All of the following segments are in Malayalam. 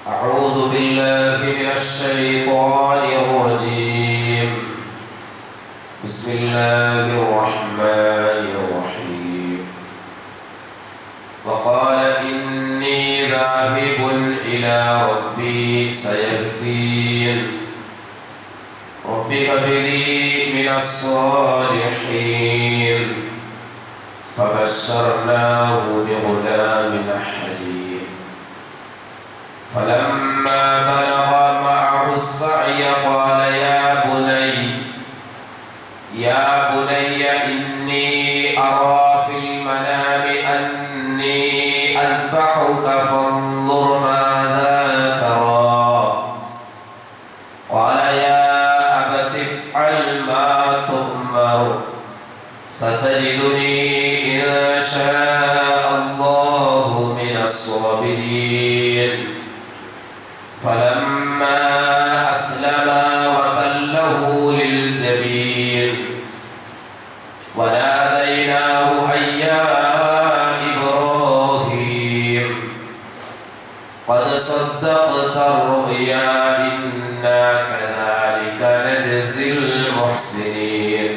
أعوذ بالله من الشيطان الرجيم. بسم الله الرحمن الرحيم. وقال إني ذاهب إلى ربي سيهدين. رب هب لي من الصالحين. فبشرناه بغلام حليم. فلما بلغ معه السعي قال يا بني إني أرى في المنام أني أذبحك فانظر ماذا ترى. قال يا أبت افعل ما تؤمر ستجدني إن شاء الله من الصابرين. فلما أسلما وتله للجبين وناديناه أن يا إبراهيم قد صدقت الرؤيا إنا كذلك نجزي المحسنين.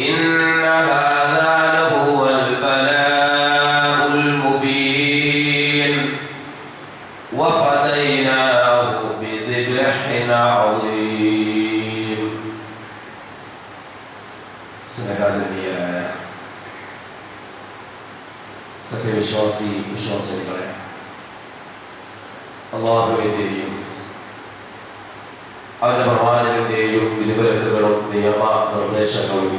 إن هذا لهو البلاء المبين وفديناه بذبح عظيم. സ്നേഹാദരണീയരായ വിശ്വാസികളെ, അല്ലാഹുവിൻ്റെയും അവന്റെ പ്രവാചകന്റെയും വിധിവിലക്കുകളും നിയമ നിർദ്ദേശങ്ങളും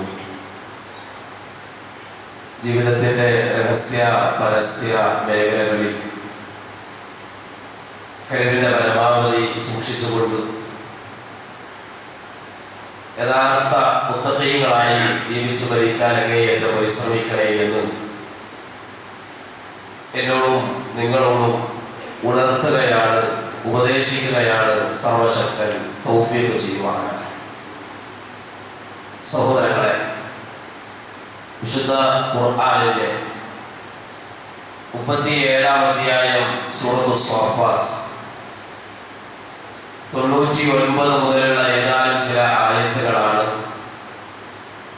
ജീവിതത്തിന്റെ രഹസ്യ പരസ്യ മേഖലകളിൽ കഴിവിന്റെ പരമാവധി സൂക്ഷിച്ചുകൊണ്ട് യഥാർത്ഥ മുത്തഖീകളായി ജീവിച്ചു ഭരിക്കാൻ അങ്ങേയറ്റം പരിശ്രമിക്കണേ എന്ന് എന്നോടും നിങ്ങളോടും ഉണർത്തുകയാണ്, ഉപദേശിക്കുകയാണ് സർവശക്തൻ തൗഫീഖ് ചെയ്യുവാനാണ്. സഹോദരങ്ങളെ, വിശുദ്ധ ഖുർആനിലെ 37-ാം അധ്യായം സൂറത്തു സ്വാഫാത്ത് 99 മുതലുള്ള ഏതാനും ചില ആയത്തുകളാണ്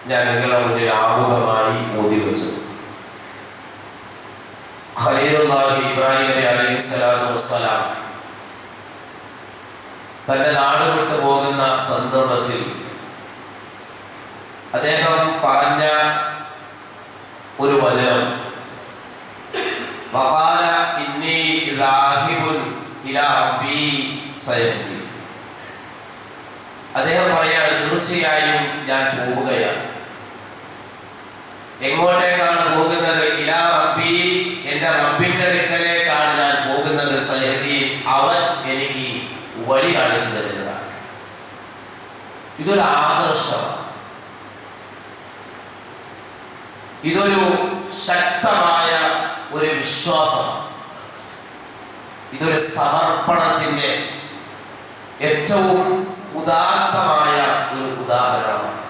ഞാൻ നിങ്ങളുടെ മുന്നിൽ ആമുഖമായി ഓതി വെച്ചത്. ഖലീലുല്ലാഹി ഇബ്രാഹിം നബി അലൈഹിസ്സലാത്തു വസ്സലാം തന്റെ നാട് വിട്ടു പോകുന്ന സന്ദർഭത്തിൽ അദ്ദേഹം പറഞ്ഞ ഒരു വചനം, വഖാല ഇന്നി ذاهബുൻ ഇലാ റബ്ബി സയഹ്ദീൻ. അദ്ദേഹം പറയാണ്, തീർച്ചയായും ഞാൻ പോവുകയാണ്. എങ്ങോട്ടേക്കാണ് പോകുന്നത്? ഇലാ റബ്ബി, എന്റെ റബ്ബിന്റെ അടുക്കലേക്കാണ് ഞാൻ പോകുന്നത്. സയഹ്ദീൻ, അവൻ എനിക്ക് വഴി കാണിച്ചു തരുന്നതാണ്. ഇതൊരു ആദർശമാണ്, ഇതൊരു ശക്തമായ ഒരു വിശ്വാസമാണ്, ഇതൊരു സമർപ്പണത്തിന്റെ ഏറ്റവും ഉദാത്തമായ ഒരു ഉദാഹരണമാണ്.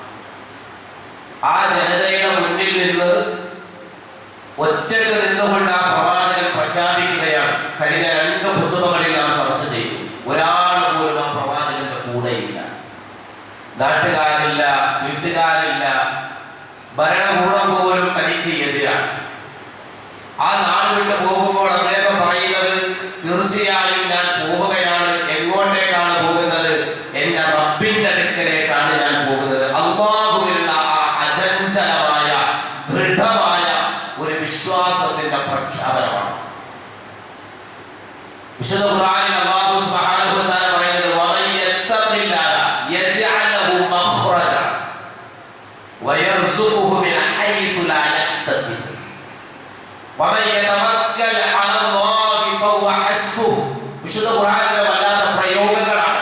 ആ ജനതയുടെ മുന്നിൽ നിന്ന് ഒറ്റക്ക് നിന്നുകൊണ്ട് ആ പ്രവാചകൻ പ്രഖ്യാപിക്കുകയാണ്. കഴിഞ്ഞ 2 ഖുതുബകളിൽ നാം ചർച്ച ചെയ്തു. ഒരാൾ പോലും ആ പ്രവാചകന്റെ കൂടെയില്ല, നാട്ടുകാരില്ല, വീട്ടുകാരില്ല, ഭരണകൂടം പോലും തനിക്ക് എതിരാണ്. ആ നാട് വിട്ട് പോകുമ്പോൾ അദ്ദേഹം പറയുന്നത്, തീർച്ചയായും ഞാൻ പോവുകയാണ്. എങ്ങോട്ടേക്കാണ് പോകുന്നത്? എന്റെ റബ്ബിന്റെ അടുക്കലേക്കാണ് ഞാൻ പോകുന്നത്. അല്ലാഹുവിലുള്ള ആ അചഞ്ചലമായ ദൃഢമായ ഒരു വിശ്വാസത്തിന്റെ പ്രഖ്യാപനമാണ്. വിശുദ്ധ ഖുർആനിൽ അല്ലാഹു സുബ്ഹാനഹു വ തആല പറയുന്നത്, വമൻ യത്തഖില്ലാഹ യജ്അൽ ലഹു മഖ്റജ വയർസുഖുഹു മിൻ ഹൈഥു ലാ യഹ്തസിബ് വമൻ യതവക്കൽ അലല്ലാഹി ഫഹുവ ഹസ്ബുഹു. വിശുദ്ധ ഖുർആനിലെ വല്ലാത്ത പ്രയോഗങ്ങളാണ്.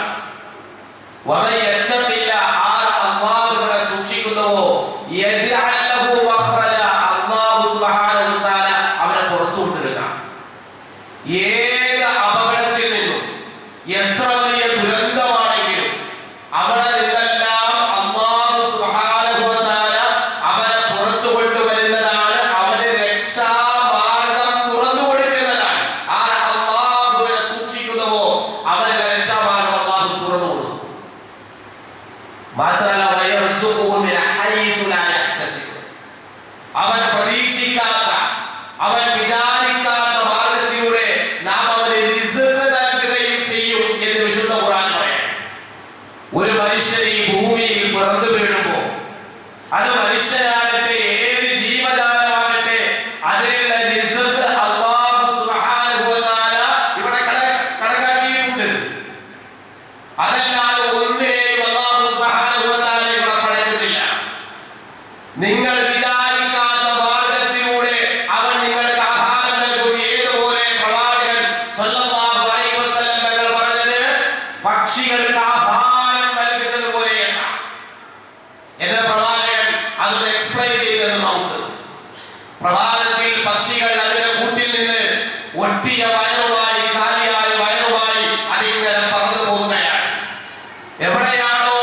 വമൻ യത്തഖില്ലാഹ, ആർ അല്ലാഹുവിനെ സൂക്ഷിക്കുന്നുവോ, യജ്അൽ ലഹു മഖ്റജ, അല്ലാഹു സുബ്ഹാനഹു വ തആല അവനെ പുറത്തു കൊണ്ടുവരുന്ന ഏത് അപകടത്തിൽ നിന്നും, എത്ര വലിയ ദുരന്തമാണെങ്കിലും അവിടെ നിന്നെല്ലാം അല്ലാഹു സുബ്ഹാനഹു വ തആല അവനെ പുറത്തു കൊണ്ടുവരുന്നതാണ്, അവന് രക്ഷാമാർഗം തുറന്നു കൊടുക്കുന്നതാണ്. ആ അല്ലാഹുവിനെ പൊട്ടിയ വയറുമായി കാലിയായ വയറുമായി അതിങ്ങനെ പറന്നു പോകുകയാണ്. എവിടെയാണോ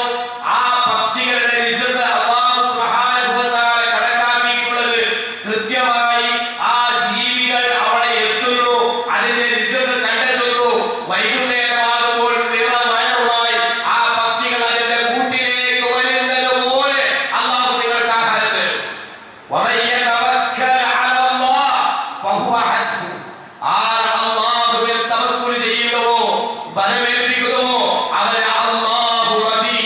ആ പക്ഷികളുടെ റിസ്ക് അല്ലാഹു സുബ്ഹാനഹു വ തആല കണക്കാക്കിയിട്ടുള്ളത്, കൃത്യമായി ആ ജീവികൾ അവിടെ എത്തുന്നു, അതിന്റെ റിസ്ക് കണ്ടെത്തുന്നു. വൈകുന്നേരമാകുമ്പോൾ വയറുമായി ആ പക്ഷികൾ അതിന്റെ കൂട്ടിലേക്ക് വരുന്നത് പോലെ അല്ലാഹു നിങ്ങൾക്ക് ആഹാരം തരും. വമൻ യതവക്കൽ അലല്ലാഹ് ഫഹുവ ഹസ്ബുഹു. ആർ അല്ലാഹുവിൽ തവക്കുൽ ചെയ്യുന്നുവോ, ബലമേൽപ്പിക്കുന്നുവോ, അവന് അല്ലാഹു മതി.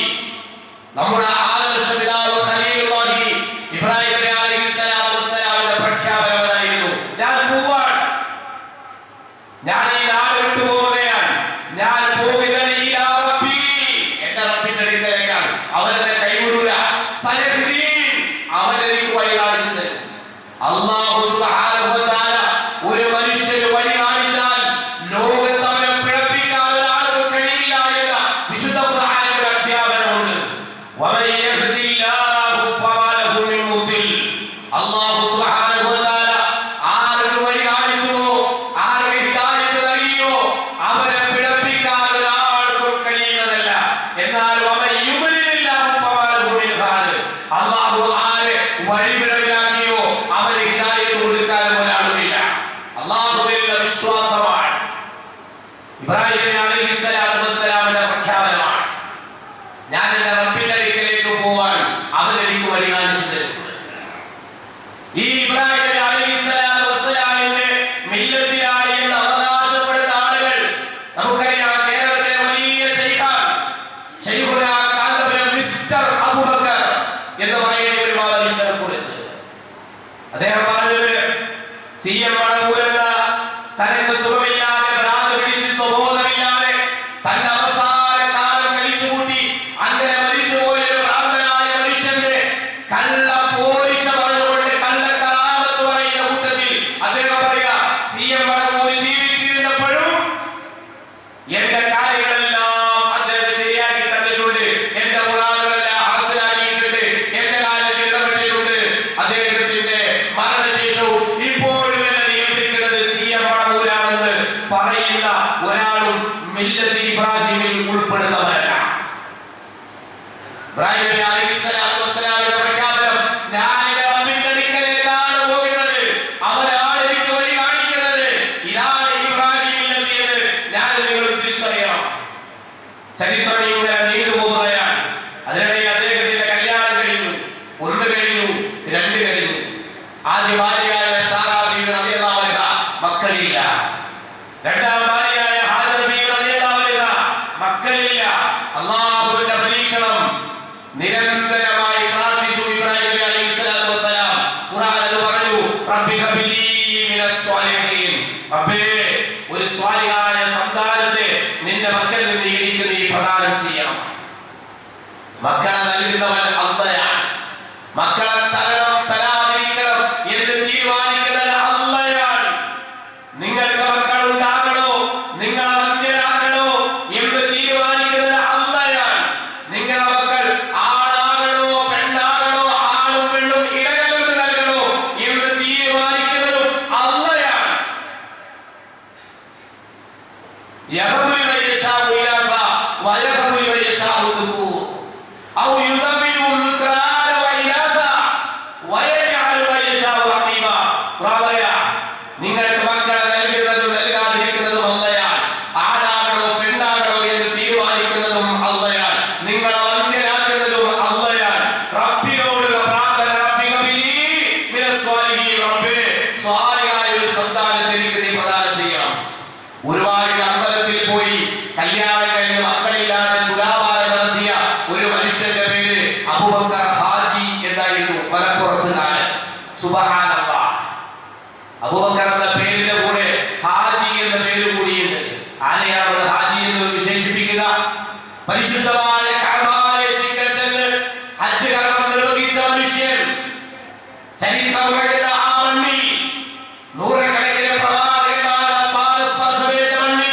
നമ്മുടെ ആദർശ പിതാവ് ഖലീലുല്ലാഹി ഇബ്രാഹിം നബി അലൈഹിസ്സലാത്തു വസ്സലാമിന്റെ പ്രഖ്യാപനമായിരുന്നു, ഞാൻ പോവാണ്, ഞാൻ ഈ നാട് വിട്ടു പോവുകയാണ്, ഞാൻ പോകുന്നത് ഇലാ റബ്ബി, എന്റെ റബ്ബിന്റെ അടുക്കലേക്കാണ്. അവനെന്നെ കൈവിടൂല. സയഹ്ദീൻ, അവൻ എനിക്ക് വഴി കാണിച്ചു തരും. അല്ലാഹു സുബ്ഹാനഹു വ തആല ഒരു മനുഷ്യന് വഴി കാണിച്ചാൽ ലോകത്ത് അവനെ പിഴപ്പിക്കാൻ ഒരാൾക്കും കഴിയില്ല എന്ന വിശുദ്ധ ഖുർആനിൽ ഒരു അധ്യാപനമുണ്ട്. വമൻ യഹ്ദില്ലാഹു ഫമാ ലഹു മിൻ മുദിൽ. അല്ലാഹു സുബ്ഹാനഹു വ തആല ആർക്ക് വഴി കാണിച്ചുവോ, ആർക്ക് ഹിദായത്ത് നൽകിയോ, അവരെ പിഴപ്പിക്കാൻ ഒരാൾക്കും കഴിയുന്നതല്ല. എന്നാൽ വമൻ യുദ്ലില്ലാഹു ഫമാ ലഹു മിൻ ഹാദ്. അല്ലാഹു ആരെ വഴിപിഴവിലാക്കിയോ അവന് ഹിദായത്ത് കൊടുക്കാൻ ഒരാളുമില്ല. അല്ലാഹുവിലുള്ള വിശ്വാസമാണ് ഇബ്രാഹിം നബി അലൈഹിസ്സലാത്തു വസ്സലാമിന്റെ പ്രഖ്യാപനമാണ്. ഞാൻ എന്റെ റബ്ബിന്റെ അടുക്കലേക്ക് പോവാൻ, അവൻ എനിക്ക് വഴി കാണിച്ചു തരും. ഈ ഇബ്രാഹിം നബി അലൈഹിസ്സലാത്തു വസ്സലാമിന്റെ മില്ലത്തിലാണ് എന്ന് അവകാശപ്പെടുന്ന ആളുകൾ നമുക്കറിയാം. കേരളത്തിലെ വലിയ ശൈഖാൻ ശൈഖുന കാന്തപുരം മിസ്റ്റർ അബൂബക്കർ എന്ന് പറയുന്ന ഒരു മനുഷ്യനെ കുറിച്ച് അദ്ദേഹം പറഞ്ഞത്, CM മടവൂരെന്ന തനിക്ക് സുഖമില്ലാതെ ഭ്രാന്ത് പിടിച്ച് സ്വബോധമില്ലാതെ തന്റെ അവസാന കാലം കഴിച്ചുകൂട്ടി അങ്ങനെ മരിച്ചുപോയ ഒരു ഭ്രാന്തനായ മനുഷ്യന്റെ കള്ള പോരിശ പറഞ്ഞുകൊണ്ട് കള്ള കറാമത്ത് പറയുന്ന കൂട്ടത്തിൽ അദ്ദേഹം പറയാ, CM മടവൂര് ജീവിച്ചിരുന്നപ്പോഴും എന്റെ കാര്യങ്ങളെല്ലാം അദ്ദേഹം ശരിയാക്കി തന്നിട്ടുണ്ട്, എന്റെ മുറാദുകളെല്ലാം ഹാസിലാക്കിയിട്ടുണ്ട്, എന്റെ കാര്യത്തിൽ ഇടപെട്ടിട്ടുണ്ട്. അദ്ദേഹത്തിന്റെ മരണശേഷവും ഇപ്പോഴും എന്നെ നിയന്ത്രിക്കുന്നത് CM മടവൂരാണെന്ന് പറയുന്ന ഒരാളും മില്ലത്ത് ഇബ്രാഹിമിൽ ഉൾപ്പെടുന്നവരല്ല. ഇബ്രാഹിം നബി അലൈഹിസ്സലാത്തു വസ്സലാമിന്റെ പ്രഖ്യാപനം, ഞാൻ എന്റെ റബ്ബിന്റെ അടുക്കലേക്കാണ് പോകുന്നത്, അവനാണ് എനിക്ക് വഴി കാണിക്കുന്നത്. ഇതാണ് ഇബ്രാഹിമിലെത്തിയത്. ഞാൻ നിങ്ങൾ തിരിച്ചറിയണം. ചരിത്രം ഇങ്ങനെ നീണ്ടുപോകുകയാണ്. അതിനിടയിൽ അദ്ദേഹത്തിന്റെ കല്യാണം കഴിഞ്ഞു. 1 കഴിഞ്ഞു, 2 കഴിഞ്ഞു. ആദ്യ ഭാര്യയായ സാറാ ബീവി റളിയല്ലാഹു അൻഹാ മക്കളില്ല. രണ്ടാം ഭാര്യയായ ഹാജർ ബീവി റളിയല്ലാഹു അൻഹാ മക്കളില്ല. അല്ലാഹുവിന്റെ പരീക്ഷണം. നിരന്തരമായി പ്രാർത്ഥിച്ചു ഇബ്രാഹിം നബി അലൈഹിസ്സലാത്തു വസ്സലാം. ഖുർആൻ അത് പറഞ്ഞു, റബ്ബി ഹബ്ലി മിനസ് സ്വാലിഹീൻ. റബ്ബേ, ഒരു സ്വാലിഹായ സന്താനത്തെ നിന്റെ മക്കളിൽ നിന്ന് എനിക്ക് നീ പ്രദാനം ചെയ്യണം. മക്കളെ നൽകുന്നവൻ അല്ലാഹയാണ്. മക്കളെ തരണം തരാതിരിക്കണം എന്ന് തീരുമാനിക്കുന്നത് അല്ലാഹയാണ്. നിങ്ങൾക്ക് മക്കൾ ഉണ്ടാകണോ, നിങ്ങളെ മധ്യരാക്കണോ എന്ന് തീരുമാനിക്കുന്നത് അല്ലാഹയാണ്. നിങ്ങളുടെ മക്കൾ ആണാകണോ പെണ്ണാകണോ, ആണും പെണ്ണും ഇടകലർന്ന് നൽകണോ എന്ന് തീരുമാനിക്കുന്നതും അല്ലാഹയാണ്. യഹബു ലിമൻ യശാഉ ഇനാഥ വയഹബു ലിമൻ യശാഉ ദുകൂർ ഔ യുസബ്ബിഹു ദുക്റാന വഇനാഥ വയജഅലു മൻ യശാഉ അഖീമ. നിങ്ങൾക്ക് മക്കളെ നൽകുന്നതും നൽകാതിരിക്കുന്നതും അല്ലാഹയാണ്. ആണാകണോ പെണ്ണാകണോ എന്ന് തീരുമാനിക്കുന്നതും അല്ലാഹയാണ്. നിങ്ങളെ വന്ധ്യനാക്കുന്നതും അല്ലാഹയാണ്. റബ്ബിനോടുള്ള പ്രാർത്ഥന, റബ്ബി ഹബ്ലി മിനസ് സ്വാലിഹീൻ. റബ്ബേ, സ്വാലിഹായ ഒരു സന്താനത്തെ എനിക്ക് നീ പ്രദാനം ചെയ്യണം. ഒരുപാട് അമ്പലത്തിൽ പോയി കല്യാണം കഴിഞ്ഞ് മക്കളില്ലാതെ തുലാഭാരം നടത്തിയ ഒരു മനുഷ്യന്റെ പേര് അബൂബക്കർ ഹാജി എന്നായിരുന്നു. മലപ്പുറത്തുകാരൻ. സുബ്ഹാനല്ലാഹ്. അബൂബക്കർ എന്ന പേരിന്റെ കൂടെ ഹാജി എന്ന പേര് കൂടിയുണ്ട്. ആരെയാണ് ഹാജി എന്ന് വിശേഷിപ്പിക്കുക? പരിശുദ്ധമായ കഅബയിലേക്ക് ചെന്ന് ഹജ്ജ് കർമ്മം നിർവഹിച്ച മനുഷ്യൻ. ചരിത്രം പറയുന്ന ആ മണ്ണിൽ നൂറുകണക്കിന് പ്രവാചകന്മാരുടെ പാദസ്പർശമേറ്റ മണ്ണിൽ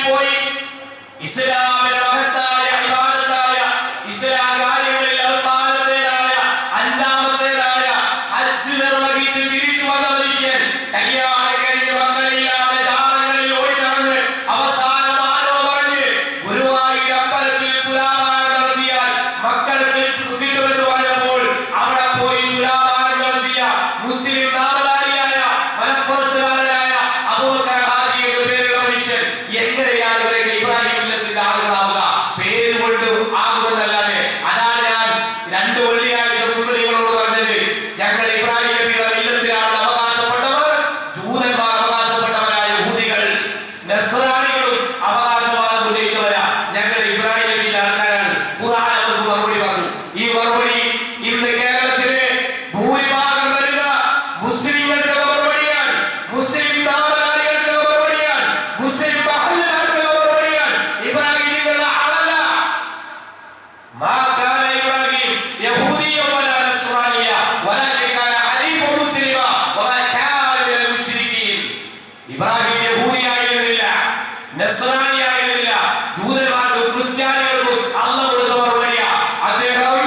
നസ്രാനിയായിരുന്നില്ല. ജൂതന്മാർക്കും ക്രിസ്ത്യാനികൾക്കും അല്ലാഹു കൊടുത്ത മറുപടിയാ. അദ്ദേഹം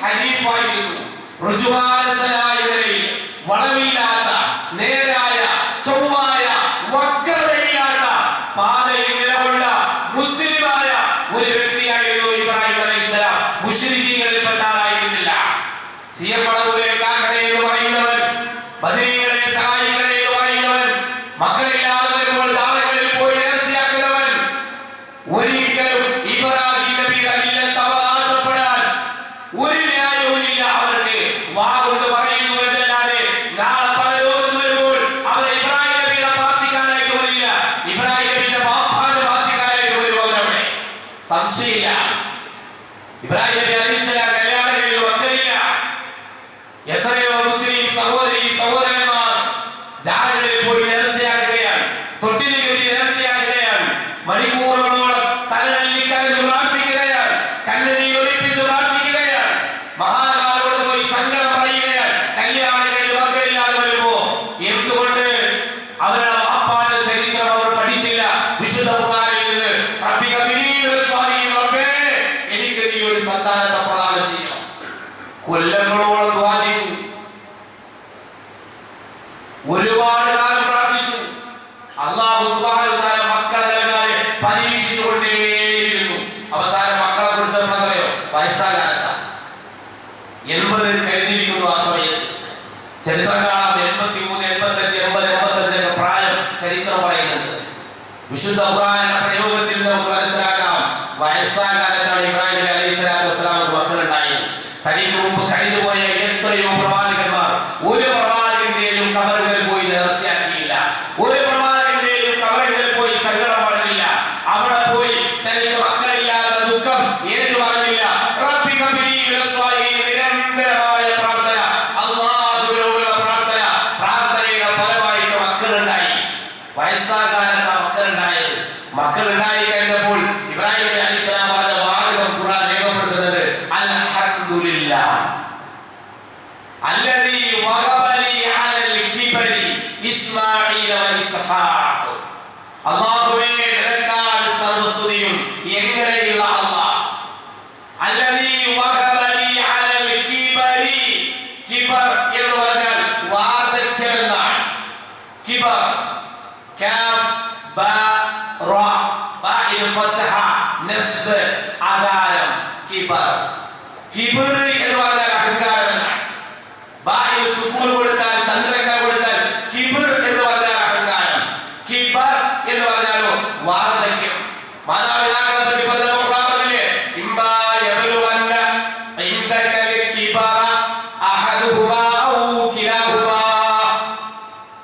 ഹനീഫായിരുന്നു. റുജുവാനസനായ നിലയിൽ വളവില്ലാത്ത നേരായ ചൊവ്വായ വക്രതയില്ലാത്ത പാതയിൽ നിലകൊണ്ട മുസ്ലിമായ ഒരു വ്യക്തിയായിരുന്നു ഇബ്രാഹിം അലൈഹിസ്സലാം. മുശ്രിക്കീങ്ങളിൽപ്പെട്ട ആളായിരുന്നില്ല. സിയപ്പളവൂരെ കാക്കട എന്ന് പറയുന്നവൻ, ബദരീകളെ സഹായികളെ എന്ന് പറയുന്നവൻ, മക്കളില്ലാതെ വരുമ്പോൾ ദാവങ്ങളിൽ പോയി നേർച്ചയാക്കുന്നവൻ, ഒരിക്കലും ഇബ്രാഹിം നബിയുടെ ഇല്ലത്ത് അവകാശപ്പെടാൻ ഒരു ന്യായവുമില്ല. അവർക്ക് വാഗൊണ്ട് പറയുന്നു എന്നല്ലാതെ നാളെ പരലോകത്ത് വരുമ്പോൾ അവർ ഇബ്രാഹിം നബിയുടെ പാർട്ടിക്കാരായിട്ട് വരില്ല, ഇബ്രാഹിം നബിയുടെ ബാപ്പാന്റെ പാർട്ടിക്കാരായിട്ട് വരും അവരവിടെ. സംശയമില്ല. ഇബ്രാഹിം നബി അലൈഹിസ്സലാം കല്യാണം കഴിഞ്ഞു മക്കളില്ല. എത്രയോ മുസ്ലിം സഹോദരി സഹോദരന്മാർ ജാലകളിൽ പോയി നേർച്ചയാക്കുകയാണ്, തൊട്ടിന് കെട്ടി നേർച്ചയാക്കുകയാണ്, മണിക്കൂറുകളോളം തലനല്ലിക്കരഞ്ഞു പ്രാർത്ഥിക്കുകയാണ്, കണ്ണുനീർ ഒലിപ്പിച്ച് പ്രാർത്ഥിക്കുകയാണ്, മഹാന്മാരോട് പോയി സങ്കടം പറയുകയാണ്. കല്യാണം കഴിഞ്ഞ് മക്കളില്ലാതെ വരുമ്പോ എന്തുകൊണ്ട് അവരുടെ വാപ്പാന്റെ ചരിത്രം അവർ പഠിച്ചില്ല? വിശുദ്ധ ഖുർആനിൽ നിന്ന് റബ്ബി ഹബ്ലി മിനസ് സ്വാലിഹീൻ, റബ്ബേ എനിക്ക് നീ ഒരു സന്താനത്തെ പ്രദാനം ചെയ്യണം. കൊല്ലങ്ങളോളം ദുആ ചെയ്തു, ഒരുപാട് കാലം പ്രാർത്ഥിച്ചു. അല്ലാഹു സുബ്ഹാനഹു വ തആല മക്കളെ നൽകാതെ പരീക്ഷിച്ചുകൊണ്ടേയിരുന്നു. അവസാനം മക്കളെ കുറിച്ച് പറയോ? വയസ്സാകാലത്ത 80 കഴിഞ്ഞിരിക്കുന്നു. ആ സമയത്ത് ചരിത്രം കാണാം. 83, 85, 80, 85 ഒക്കെ പ്രായം ചരിത്രം പറയുന്നുണ്ട്. വിശുദ്ധ ഖുർആനിന്റെ പ്രയോഗത്തിൽ നമുക്ക് മനസ്സിലാക്കാം വയസ്സാകാലത്താണ് ഇബ്രാഹിം നബി അലൈഹിസ്സലാത്തു വസ്സലാമിന് മക്കളുണ്ടായത്. തനിക്ക് മുമ്പ് കഴിഞ്ഞുപോയ എത്രയോ പ്രവാചകന്മാർ ഒരു പ്രവാചകന്റെയും കബറുകളിൽ പോയി നേർച്ചയാക്കിയില്ല, ഒരു പ്രവാചകന്റെയും കബറുകളിൽ പോയി സങ്കടം പറഞ്ഞില്ല, അവിടെ പോയി തനിക്ക് മക്കളില്ലാത്ത ദുഃഖം ഏറ്റു പറഞ്ഞില്ല. റബ്ബി ഹബ്ലി മിനസ് സ്വാലിഹീൻ, നിരന്തരമായ പ്രാർത്ഥന, അല്ലാഹുവിനോടുള്ള പ്രാർത്ഥന. പ്രാർത്ഥനയുടെ ഫലമായിട്ട് മക്കളുണ്ടായി. വയസ്സാകാലത്ത് മക്കളുണ്ടായത്. മക്കളുണ്ടായി കഴിഞ്ഞപ്പോൾ ഇബ്രാഹിം നബി അലൈഹിസ്സലാം പറഞ്ഞ വാചകം ഖുർആൻ രേഖപ്പെടുത്തുന്നത് അൽഹംദുലില്ലാഹ് അല്ലദീ വഹബലി അലൽ കിബരി ഇസ്മാഈല വ ഇസ്ഹാഖ്. അല്ലാഹുവേ നിനക്കാണ് സർവസ്തുതിയും. എങ്ങനെയുള്ള അല്ലാഹ്? അല്ലദീ വഹബലി അലൽ കിബരി. കിബർ എന്ന് പറഞ്ഞാൽ വാർദ്ധക്യം എന്നാണ്. കിബർ കാഫ് ബാ റാ ബാഇൽ ഫത്ഹ നസ്ബ് അകാരം. കിബർ കിബർ എന്ന് പറഞ്ഞാൽ അഹങ്കാരം എന്നാണ്. ബാഇൽ സുക്കൂൻ കൊടുത്താൽ ചന്ദ്രക്ക കൊടുത്താൽ കിബർ എന്ന് പറഞ്ഞാൽ അഹങ്കാരം. കിബർ എന്ന് പറഞ്ഞാലോ വാർദ്ധക്യം. മാതാപിതാക്കളെ പറ്റി പറഞ്ഞപ്പോൾ ഖുർആനിലെ ഇമ്മാ യബ്ലുവന്ന ഇൻദകൽ കിബറ അഹദുഹുമാ ഔ കിലാഹുമാ.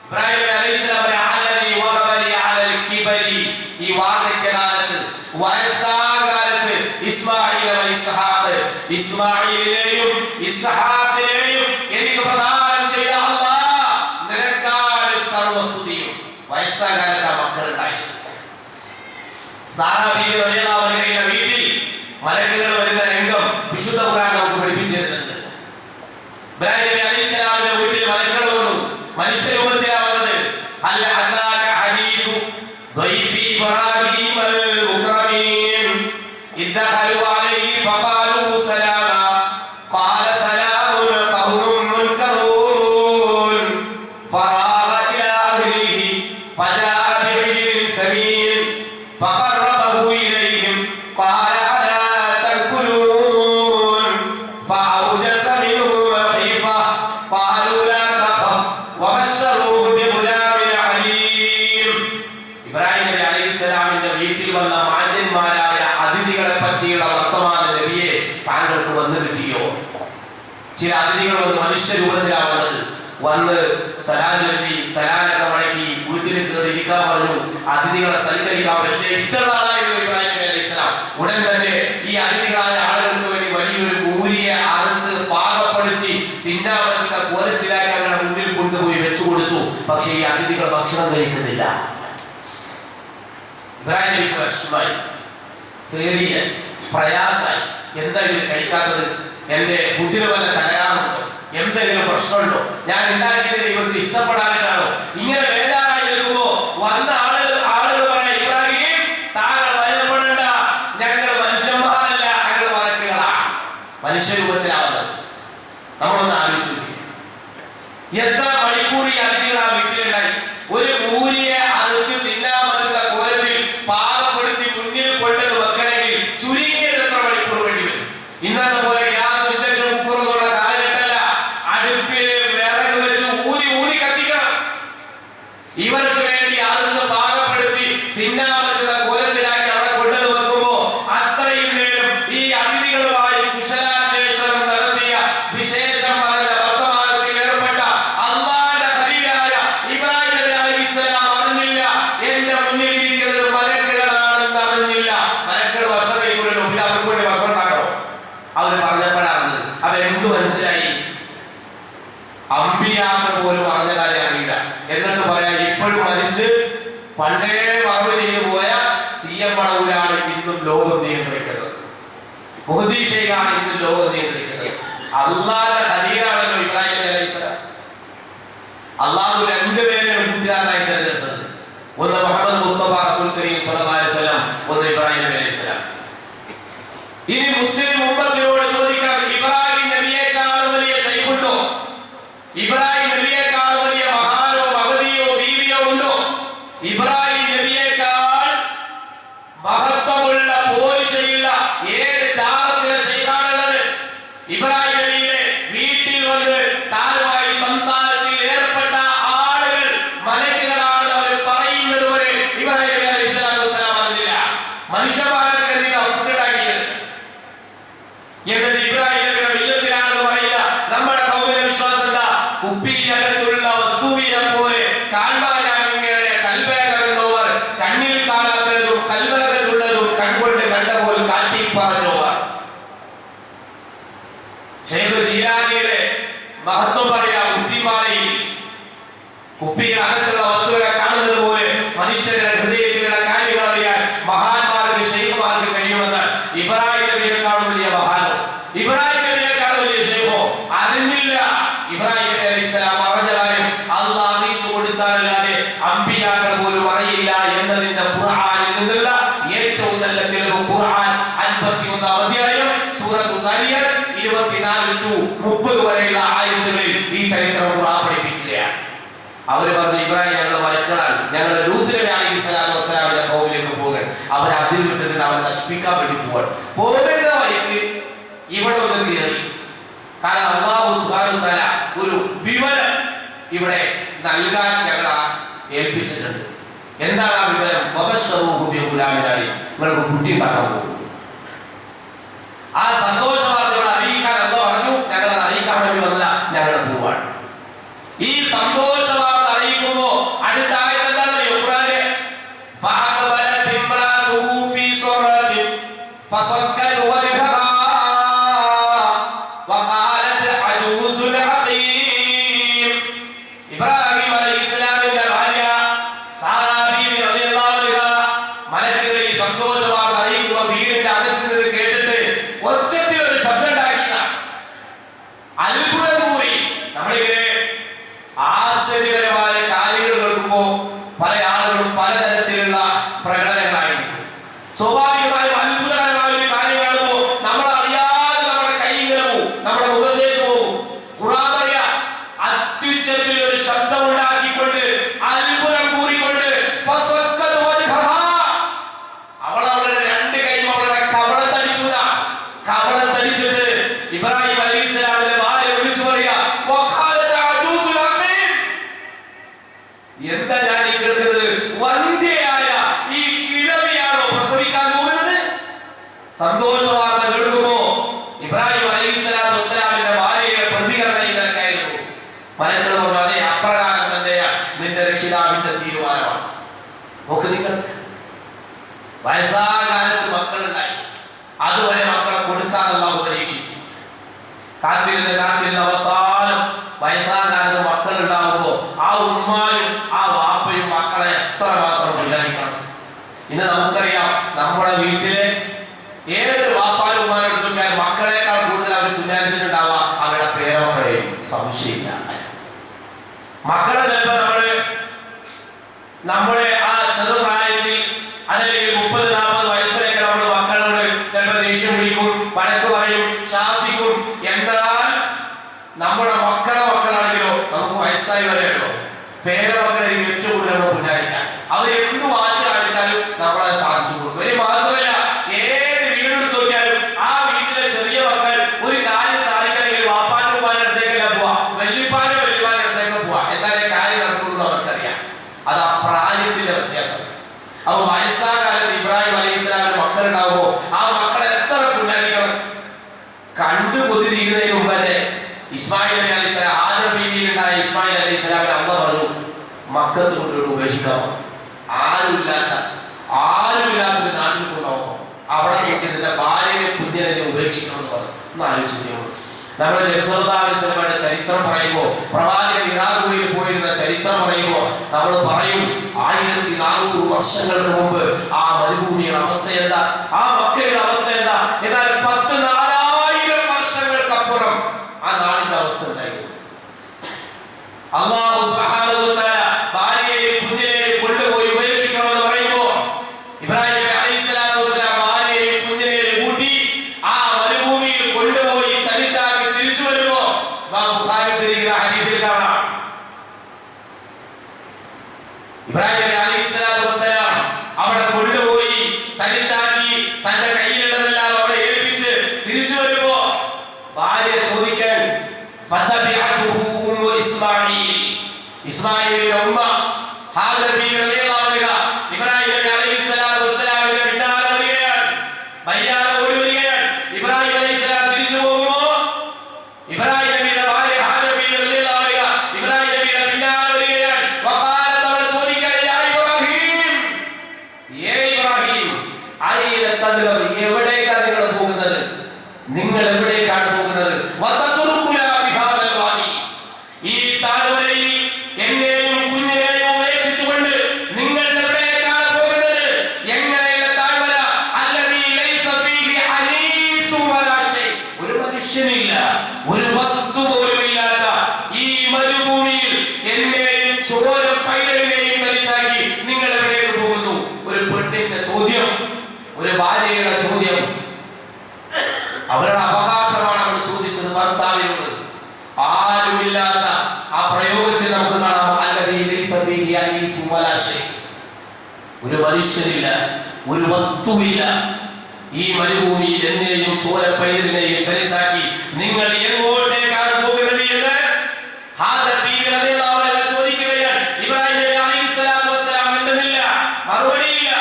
ഇബ്രാഹിം നബി അലൈഹിസ്സലാം അല്ലദീ വഹബലി അലൽ കിബരി, ഈ വാർദ്ധക്യകാലത്ത് വയസ്സാകാലത്ത് ഇസ്മാഈല വ ഇസ്ഹാഖ്, ഇസ്മാഈലിനെയും ഇസ്ഹാഖിനെയും എനിക്ക് പ്രദാനം ചെയ്ത അല്ലാഹ് നിനക്കാണ് സർവസ്തുതിയും. വയസ്സാകാലത്ത് ആ മക്കളുണ്ടായി. സാറാ ബീവി റളിയല്ലാഹു അൻഹയുടെ വീട്ടിൽ മലക്കുകൾ വരുന്ന രംഗം വിശുദ്ധ ഖുർആൻ നമുക്ക് പഠിപ്പിച്ചു തരുന്നുണ്ട്. ഇബ്രാഹിം നബി അലൈഹിസ്സലാമിന്റെ വീട്ടിൽ മലക്കുകൾ വന്നു. മനുഷ്യരൂപത്തിലാണ് വന്നത്. ഹൽ അതാക ഹദീസു ضيفي إبراهيم المكرمين إذ دخلوا عليه فقالوا سلاما قال سلام قوم منكرون فراغ إلى أهله فجاء بعجل سمين فقربه إليهم قال ألا تأكلون فأوجس منهم خيفة قالوا لا تخف وبشروه بغلام عليم. ഇബ്രാഹിം നബി അലൈഹിസ്സലാമിന്റെ വീട്ടിൽ വന്ന മാന്യന്മാരായ അതിഥികളെ പറ്റിയുള്ള വർത്തമാന നബിയെ താങ്കൾക്ക് വന്നു കിട്ടിയോ? ചില അതിഥികൾ വന്ന് മനുഷ്യരൂപത്തിലാണ് വന്നത്. വന്ന് സലാം ചൊല്ലി സലാമൊക്കെ മടക്കി വീട്ടിൽ കയറി ഇരിക്കാൻ പറഞ്ഞു. അതിഥികളെ സൽക്കരിക്കാൻ വലിയ ഇഷ്ടമുള്ള ആളായിരുന്നു ഇബ്രാഹിം നബി അലൈഹിസ്സലാം. ഉടൻ തന്നെ ഈ അതിഥികളായ ആളുകൾക്ക് വേണ്ടി വലിയൊരു കൂരിയെ അറുത്ത് പാകപ്പെടുത്തി തിന്നാൻ പറ്റുന്ന കോലച്ചിലാക്കി അവരുടെ മുന്നിൽ കൊണ്ടുപോയി വെച്ചു കൊടുത്തു. പക്ഷേ ഈ അതിഥികൾ ഭക്ഷണം കഴിക്കുന്നില്ല. ഇബ്രാഹിം നബിക്ക് വിഷമായി, പേടിയായി, പ്രയാസായി. എന്താ ഇതിന് കഴിക്കാത്തത്? എന്റെ ഫുഡിന് വല്ല തകരാറുണ്ടോ? എന്തെങ്കിലും പ്രശ്നമുണ്ടോ? ഞാൻ ഉണ്ടാക്കിയതിന് ഇവർക്ക് ഇഷ്ടപ്പെടാനായിട്ടാണോ? ഇങ്ങനെ വേദാനായി നിൽക്കുമ്പോ വന്ന ആളുകൾ പറയാം, ഇബ്രാഹിം ലോകം നിയന്ത്രിക്കുന്നത്. മുഹ്ദി ഷെയ്ഖാണ് ഇന്ന് ലോകം നിയന്ത്രിക്കുന്നത്. അള്ളാഹുവിന്റെ ഖലീലാണല്ലോ ഇബ്രാഹിം നബി അലൈഹിസ്സലാം. അള്ളാഹു രണ്ടുപേരെയാണ് കൂട്ടുകാരനായി തിരഞ്ഞെടുത്തത്. ഒന്ന് മുഹമ്മദ് മുസ്തഫ റസൂൽ കരീം സ്വല്ലല്ലാഹു അലൈഹി വസല്ലം, ഒന്ന് ഇബ്രാഹിം നബി അലൈഹിസ്സലാം. ഇനി മുസ്ലിം ഉമ്മത്തിനോട് ചോദിക്കാം, ഇബ്രാഹിം നബിയേക്കാളും വലിയ ശൈഖുണ്ടോ? ഇബ്രാഹിം നബിയേക്കാൾ വലിയ മഹാനോ മഹദിയോ ബീവിയോ ഉണ്ടോ? ഇബ്രാഹിം നബിയേക്കാൾ മഹത്വമുള്ള പോരിശയുള്ള ഏത് ജാറത്തിലെ ശൈഖാണുള്ളത്? ഇബ്രാഹിം നബിയുടെ വീട്ടിൽ വന്ന് താനുമായി സംസാരത്തിൽ ഏർപ്പെട്ട ആളുകൾ മലക്കുകളാണെന്ന് അവർ പറയുന്നത് വരെ ഇബ്രാഹിം നബി അലൈഹി സ്വലാത്തു വസ്സലാം പറഞ്ഞില്ല. മനുഷ്യന്മാരെ കരുതിയാണ് ഫുഡുണ്ടാക്കിയത്. എന്നിട്ട് ഇബ്രാഹിം നബിയുടെ മില്ലത്തിലാണെന്ന് പറയില്ല. നമ്മുടെ കൗമിലെ വിശ്വാസം കുപ്പിയകത്തുള്ള വസ്തുവിനെ പോലെ കാൺമാനാണിങ്ങനെ കൽബേകരുന്നവർ, കണ്ണിൽ കാണാത്തതും കൽബേകത്തുള്ളതും കൺകൊണ്ട് കണ്ട പോൽ കാട്ടി പറഞ്ഞവർ. ശൈഖ് ജീലാനിയുടെ മഹത്വം പറയാം. ബുദ്ധിമാലയിൽ കുപ്പിയുടെ അകത്തുള്ള വസ്തുവിനെ കാണുന്നത് പോലെ മനുഷ്യരുടെ ഹൃദയത്തിലുള്ള കാര്യങ്ങൾ അറിയാൻ മഹാന്മാർക്ക് ശൈഖുമാർക്ക് കഴിയുമെന്ന്. ഇബ്രാഹിം നബിയെക്കാളും വലിയ മഹാനോ ഇബ്രാഹിം നബിയെക്കാളും വലിയ ശൈഖോ അറിഞ്ഞില്ല. ഇബ്രാഹിം നബി അലൈഹിസ്സലാം പറഞ്ഞ കാര്യം അല്ലാഹ് അറിയിച്ചു കൊടുത്താലല്ലാതെ അമ്പിയാക്കൾ പോലും അറിയില്ല എന്നതിന്റെ ഖുർആനിൽ നിന്നുള്ള ഏറ്റവും നല്ല തെളിവ് ഖുർആൻ 51 അധ്യായം സൂറത്തുൽ ദാരിയാത്ത് 24 ടു 30 വരെയുള്ള ആയത്തുകളിൽ ഈ ചരിത്രം ഖുർആൻ പഠിപ്പിക്കുകയാണ്. അവർ പറഞ്ഞു, ഇബ്രാഹിം ഞങ്ങളുടെ മലക്കളാണ്, ഞങ്ങൾ ലൂത്ത് നബി അലൈഹിസ്സലാത്തു വസ്സലാമിന്റെ ഖൗമിലേക്ക് പോകാൻ. അവർ അതിൽ വിട്ടിട്ട് അവരെ നശിപ്പിക്കാൻ വേണ്ടി പോവാൻ. പോകുന്ന വഴിക്ക് ഇവിടെ ഒന്ന് കയറി. കാരണം അല്ലാഹു സുബ്ഹാനഹു വ തആല ഒരു വിവരം ഇവിടെ നൽകാൻ ഞങ്ങൾ ഏൽപ്പിച്ചിട്ടുണ്ട്. എന്താണ് ആ വിവരം? വബശ്ശറൂഹു ബിഗുലാമിൻ അലീം. നിങ്ങൾക്ക് കുട്ടി ഉണ്ടാക്കാൻ പോകുന്നു. ആ സന്തോഷ വാർത്ത ഇവിടെ അറിയിക്കാൻ അല്ലാഹു പറഞ്ഞു. ഞങ്ങൾ അറിയിക്കാൻ വേണ്ടി വന്നതാ, ഞങ്ങൾ പോവാണ്. ഈ സന്തോഷ വാർത്ത അറിയിക്കുമ്പോ അടുത്ത ആയത്ത് എന്താണെന്നറിയോ? ഖുർആനിലെ ഫഅഖബലത് ഇംറാതുഹു ഫീ സുറത്തിൻ ഫസദ്ദത് വജ്ഹഹാ വഖാലത് അജൂസുൻ അഖീം. ഇബ്രാഹിം അലൈഹിസ്സലാമിന്റെ ഭാര്യ സാറാ ബീവി റളിയല്ലാഹു അൻഹാ മലക്കുകൾ ഈ സന്തോഷ വാർത്ത അറിയിക്കുമ്പോൾ വീടിന്റെ അകത്ത് നിന്ന് കേട്ടിട്ട് ഒച്ചത്തിൽ ഒരു ശബ്ദം ഉണ്ടാക്കിയ അത്ഭുതം കൂടി. നമ്മളിങ്ങനെ ആശ്ചര്യകരമായ കാര്യങ്ങൾ കേൾക്കുമ്പോ പല ആളുകളും പലതരത്തിലുള്ള പ്രകടനങ്ങളായിരിക്കും. സ്വാഭാവികമായും അത്ഭുതകരമായ ഒരു കാര്യം കാണുമ്പോ നമ്മൾ അറിയാതെ നമ്മുടെ കൈ ഇങ്ങനെ പോകും, നമ്മുടെ മുഖത്തേക്ക് പോകും. ഖുർആൻ പറയാ, അത്യുച്ചത്തിൽ ഒരു ശബ്ദം ഉണ്ടാക്കിക്കൊണ്ട് അത്ഭുതം കൂറിക്കൊണ്ട് ഫസദ്ദത് വജ്ഹഹാ, അവൾ അവളുടെ രണ്ട് കൈയും അവളുടെ കവളത്തടിച്ചിട്ട് ഇബ്രാഹിം അലൈഹിസ്സലാമിന്റെ ഭാര്യ വിളിച്ചു പറയാ, വഖാലത് അജൂസുൻ അഖീം. എന്താ ഞാൻ ഈ കേൾക്കുന്നത്? വന്ധ്യയായ ഈ കിഴവിയാണോ പ്രസവിക്കാൻ പോകുന്നത്? സന്തോഷ വാർത്ത കേൾക്കുമ്പോ ഇബ്രാഹിം അലൈഹിസ്സലാത്തു വസ്സലാമിന്റെ ഭാര്യയുടെ പ്രതികരണം ഇതൊക്കെയായിരുന്നു. മലക്കുകൾ പറഞ്ഞു, അതെ, അപ്രകാരം തന്നെയാണ് നിന്റെ രക്ഷിതാവിന്റെ തീരുമാനമാണ്. നോക്ക്, നിങ്ങൾ വയസ്സായ കാലത്ത് മക്കളുണ്ടായി, അതുവരെ മക്കളെ കൊടുക്കാനുള്ള പരീക്ഷിച്ചു. കാത്തിരുന്ന് അവസാനം വയസ്സായ കാലത്ത് മക്കൾ ഉണ്ടാകുമ്പോ ആ ഉമ്മാനും ആ വാപ്പയും മക്കളെ എത്ര മാത്രം പിന്തുണയ്ക്കണം. ഇന്ന് നമുക്കറിയാം, നമ്മുടെ വീട്ടിലെ ഏതൊരു വാപ്പാനും ഉമ്മാനും എടുത്തു നോക്കിയാൽ മക്കളെക്കാൾ കൂടുതൽ അവർ പിന്തുണച്ചിട്ടുണ്ടാവുക അവരുടെ പേരമക്കളെ. സംശയമില്ല. മക്കളെ ചിലപ്പോ നമ്മുടെ ആ ചെറുപ്രായത്തിൽ അല്ലെങ്കിൽ 30-40 വയസ്സിലേക്ക് നമ്മൾ മക്കളോട് ചിലപ്പോൾ ദേഷ്യം പിടിക്കും, വഴക്ക് പറയും, ശാസിക്കും. എന്നാൽ നമ്മുടെ മക്കളാണെങ്കിലോ നമുക്ക് വയസ്സായി വരെയുള്ളൂ പേരമക്കളായിരിക്കും ഏറ്റവും കൂടുതൽ നമ്മൾ പിന്നാലിക്കാൻ. അവർ എന്ത് വാശി കാണിച്ചാലും നമ്മളത് സാധിച്ചു കൊടുക്കും. ഇനി മാത്രമല്ല, ഏത് വീടെടുത്ത് നോക്കിയാലും ആ വീട്ടിലെ ചെറിയ മക്കൾ ഒരു കാര്യം സാധിക്കണമെങ്കിൽ വാപ്പാന്റെ ഉമ്മാന്റെ അടുത്തേക്കല്ല പോവാ, വല്യപ്പാന്റെ അടുത്തേക്ക് പോവാ. എന്നാലേ കാര്യം നടക്കുള്ളൂ എന്ന് അവർക്കറിയാം. അത് ആ പ്രായത്തിന്റെ വ്യത്യാസം. അപ്പൊ വയസ്സായ കാലത്ത് ഇബ്രാഹിം അലൈഹിസ്സലാമിന്റെ മക്കളുണ്ടാവുമ്പോ ആ മക്കളെ എത്ര പിന്നാലിക്കണം. കണ്ടു കൊതി തീരുന്നതിന് മുമ്പ് തന്നെ ഇസ്മായിൽ നബി അലൈഹിസ്സലാം, ഹാജർ ബീവിയിലുണ്ടായ ഇസ്മായിൽ അലൈഹിസ്സലാമിന് അല്ലാഹു പറഞ്ഞു, മക്കത്ത് കൊണ്ടുപോയിട്ട് ഉപേക്ഷിക്കാമോ? ആരുമില്ലാത്തൊരു നാട്ടിൽ കൊണ്ടുപോകുമ്പോ അവിടെ കൊണ്ട് നിന്റെ ഭാര്യയെ കുഞ്ഞിനെ ഉപേക്ഷിക്കണം എന്ന് പറഞ്ഞു. ഒന്ന് ആലോചിച്ചു. നമ്മൾ നബി സല്ലല്ലാഹു അലൈഹി വസല്ലമയുടെ ചരിത്രം പറയുമ്പോൾ, പ്രവാചകൻ ഇറാഖിൽ പോയിരുന്ന ചരിത്രം പറയുമ്പോൾ നമ്മൾ പറയും 1400 വർഷങ്ങൾക്ക് മുമ്പ് ആ മരുഭൂമിയുടെ അവസ്ഥ എന്താ? ആ എവിടേക്കാണ് നിങ്ങൾ പോകുന്നത്? നിങ്ങൾ എവിടേക്കാണ് പോകുന്നത്? ഈ താഴ്വരയിൽ എന്നെയും കുഞ്ഞിനെയും ഉപേക്ഷിച്ചുകൊണ്ട് നിങ്ങൾ എവിടേക്കാണ് പോകുന്നത്? എങ്ങനെയുള്ള താഴ്വര? ഒരു മനുഷ്യനില്ല, ഒരു വസ്തു പോലും ഇല്ലാത്ത ഈ മരുഭൂമിയിൽ എന്നെയും ചോര പൈതലിനെയും കളിച്ചാക്കി നിങ്ങൾ എവിടേക്ക് പോകുന്നു? ഒരു പെണ്ണിന്റെ ചോദ്യം, ഒരു ഭാര്യയുടെ ചോദ്യം, അവരുടെ അവകാശമാണ് അവൾ ചോദിച്ചത് ഭർത്താവിനോട്. ആരുമില്ലാത്ത ആ പ്രയോഗത്തിൽ നമുക്ക് കാണാം, ഒരു മനുഷ്യനില്ല, ഒരു വസ്തുവില്ല. ഈ മരുഭൂമിയിൽ എന്നെയും ചോര പൈതലിനെയും കളിച്ചാക്കി നിങ്ങൾ എങ്ങോട്ടേക്കാണ് പോകുന്നത് എന്ന് ചോദിക്കുകയാണ്. ഇബ്രാഹിം നബി അലൈഹിസ്സലാത്തു വസ്സലാം മിണ്ടുന്നില്ല, മറുപടിയില്ല.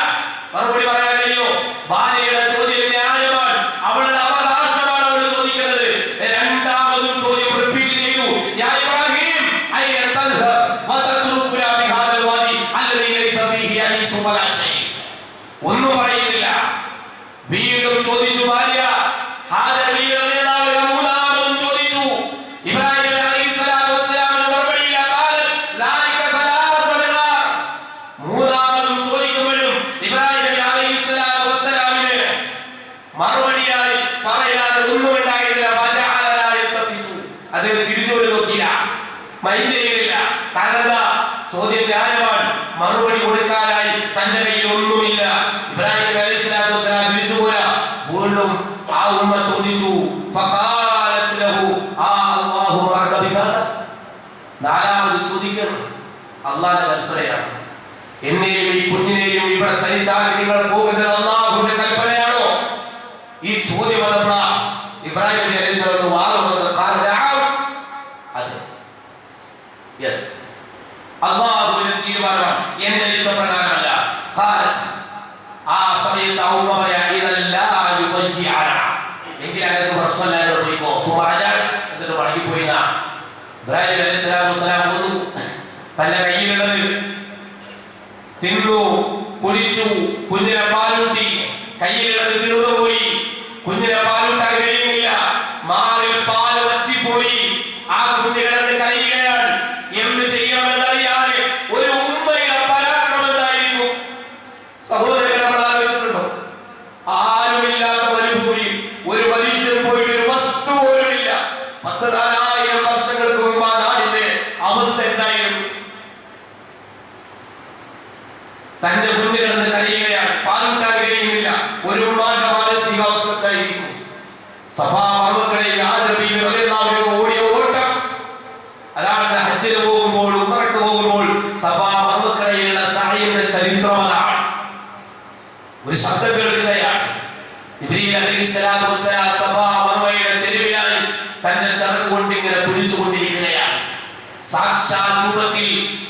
മറുപടി പറയാൻ കഴിയോ? ഭാര്യയുടെ ചോദ്യം ന്യായമാണ്, അവളുടെ അവകാശമാണ് അവൾ ചോദിക്കുന്നത്. രണ്ടാമതും ചോദ്യം റിപ്പീറ്റ് ചെയ്തു, യാ ഇബ്രാഹിം അയ്യ തദ്ഹബ് വതത്രുകുനാ ബിഹാദൽ വാദി അല്ലദീ ലൈസ ഫീഹി അനീസു വലാ ശൈ. ഒന്നും പറയുന്നില്ല. വീണ്ടും ചോദിച്ചു ഭാര്യ. ഹാജർ ബീവി റളിയല്ലാഹു അൻഹ മൂന്നാമതും ചോദിച്ചു. ഇബ്രാഹിം നബി അലൈഹിസ്സലാത്തു വസ്സലാമിന് മറുപടിയില്ല. ഖാലത് ദാലിക സലാസ മിറാർ. മൂന്നാമതും ചോദിക്കുമ്പോഴും ഇബ്രാഹിം നബി അലൈഹിസ്സലാത്തു വസ്സലാമിന് മറുപടിയായി പറയാൻ ഒന്നും ഉണ്ടായിരുന്നില്ല. വജഅലനാ യതഫിതു. അദ്ദേഹം തിരിഞ്ഞോടി നോക്കിയില്ല, മൈൻഡ് ചെയ്തില്ല. കാരണം ചോദ്യം ന്യായമാണ്, മറുപടി കൊടുക്കാനായി തന്റെ കയ്യിൽ ഒന്നുമില്ല. ഇബ്രാഹിം നബി അലൈഹിസ്സലാത്തു വസ്സലാം തിരിച്ചു പോരാ. വീണ്ടും ആ ഉമ്മ ചോദിച്ചു. ഫഖാലത് ലഹു അല്ലാഹു അമറക ബിഹാദ. നാലാമത് ചോദിക്കണം, അല്ലാഹുവിന്റെ കൽപ്പനയാണ്. എന്നെയും ഈ കുഞ്ഞിനെയും ഇവിടെ തനിച്ചാക്കി നിങ്ങൾ പോകുന്നത് അല്ലാഹുവിന്റെ കൽപ്പനയാണോ? ഈ ചോദ്യം വന്നപ്പോൾ ഇബ്രാഹിം നബി അലൈഹിസ്സലാം വാളുകൊണ്ട് അതെ, യെസ്, അല്ലാഹുവിന്റെ തീരുമാനമാണ്, എന്റെ ഇഷ്ടപ്രകാരമല്ല. ആ സമയത്ത് എങ്കിൽ അതിന് പ്രശ്നമില്ലാതെ പോയിക്കോ, എന്നിട്ട് മടങ്ങിപ്പോയി. ഇബ്രാഹിം അലൈഹിസ്സലാത്തു വസ്സലാം വന്നു, തന്റെ കയ്യിലുള്ളത് തിന്നു കുടിച്ചു, കുഞ്ഞിനെ പാലൂട്ടി. കയ്യിലുള്ളത് തീർന്നുപോയി, കുഞ്ഞിനെ പാലൂട്ടാൻ കഴിയുന്നില്ല. മാറിൽ പാല് വറ്റിപ്പോയി, ആ കുഞ്ഞ് കിടന്ന് കരയുകയാണ്. എന്ത് ചെയ്യണമെന്നറിയാതെ ഒരു ഉമ്മയുടെ പരാക്രമം എന്തായിരിക്കും? സഹോദരങ്ങളെ, നമ്മൾ ആലോചിച്ചിട്ടുണ്ടോ? ആരുമില്ലാത്ത മരുഭൂമിയിൽ ഒരു മനുഷ്യൻ പോയിട്ട് ഒരു വസ്തു പോലുമില്ല. 14,000 വർഷങ്ങൾക്ക് മുമ്പ് ആ നാടിന്റെ അവസ്ഥ എന്തായിരുന്നു? തന്റെ കുഞ്ഞിനെന്ന് കരയുകയാണ്, പാലൂട്ടാൻ കഴിയുന്നില്ല. ഒരു ഉമ്മാന്റെ മാനസികാവസ്ഥ എന്തായിരിക്കും? സഫാ പർവ്വതക്കടയിൽ ഹാജർ ബീവി റളിയല്ലാഹു അൻഹ ഓടിയ ഓട്ടം അതാണ്. ഹജ്ജിന് പോകുമ്പോൾ, ഉംറയ്ക്ക് പോകുമ്പോൾ സഫാ പർവ്വതക്കടയിലുള്ള സഅയിന്റെ ചരിത്രം അതാണ്. ഒരു ശബ്ദം കേൾക്കുകയാണ്. ജിബ്രീൽ അലൈഹിസ്സലാത്തു വസ്സലാം സഫാ മർവയുടെ ചെരുവിലായി തന്റെ ചിറക് കൊണ്ട് ഇങ്ങനെ പിടിച്ചുകൊണ്ടിരിക്കുകയാണ്. സാക്ഷാൽ രൂപത്തിൽ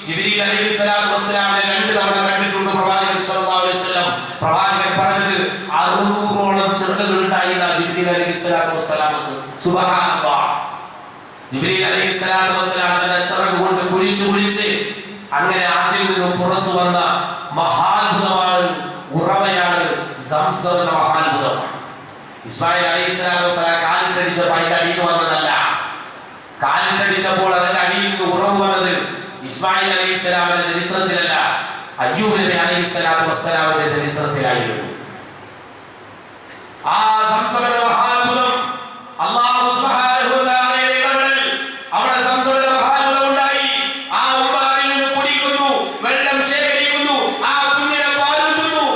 ജിബ്രീൽ അലൈഹിസ്സലാത്തു വസ്സലാമിനെ 2 തവണ കണ്ടിട്ടുണ്ട് പ്രവാചകൻ സ്വല്ലല്ലാഹു അലൈഹി വസല്ലം. പ്രവാചകൻ പറഞ്ഞത് 600ഓളം ചിറകുകൾ ഉണ്ടായിരുന്ന ജിബ്രീൽ അലൈഹിസ്സലാത്തു വസ്സലാമക്ക്. സുബ്ഹാനല്ലാഹ്. ജിബ്രീൽ അലൈഹിസ്സലാത്തു വസ്സലാം തന്റെ ചിറക് കൊണ്ട് കുഴിച്ച് അങ്ങനെ അതിൽ നിന്നും പുറത്തു വന്ന മഹാത്ഭുതമാണ്, ഉറവയാണ് സംസം എന്ന മഹാത്ഭുതമാണ്. ഇസ്മായിൽ അലൈഹിസ്സലാത്തു വസ്സലാം കാലിട്ടടിച്ചപ്പോൾ അതിന്റെ അടിയിൽ നിന്ന് വന്നതല്ല. കാലിട്ടടിച്ചപ്പോൾ അതിന്റെ അടിയിൽ നിന്ന് ഉറവ് വന്നത് ഇസ്മായിൽ അലൈഹിസ്സലാമിന്റെ ചരിത്രത്തിലല്ല, അയ്യൂബ് നബി അലൈഹിസ്സലാത്തു വസ്സലാമിന്റെ ചരിത്രത്തിലായിരുന്നു. ആ സംസം എന്ന മഹാത്ഭുതം അല്ലാഹു സുബ്ഹാനഹു വ തആലയുടെ ഇടപെടൽ, അവിടെ സംസം എന്ന മഹാത്ഭുതം ഉണ്ടായി. ആ ഉമ്മാവിൽ നിന്ന് കുടിക്കുന്നു, വെള്ളം ശേഖരിക്കുന്നു, ആ കുഞ്ഞിനെ പാലൂട്ടുന്നു,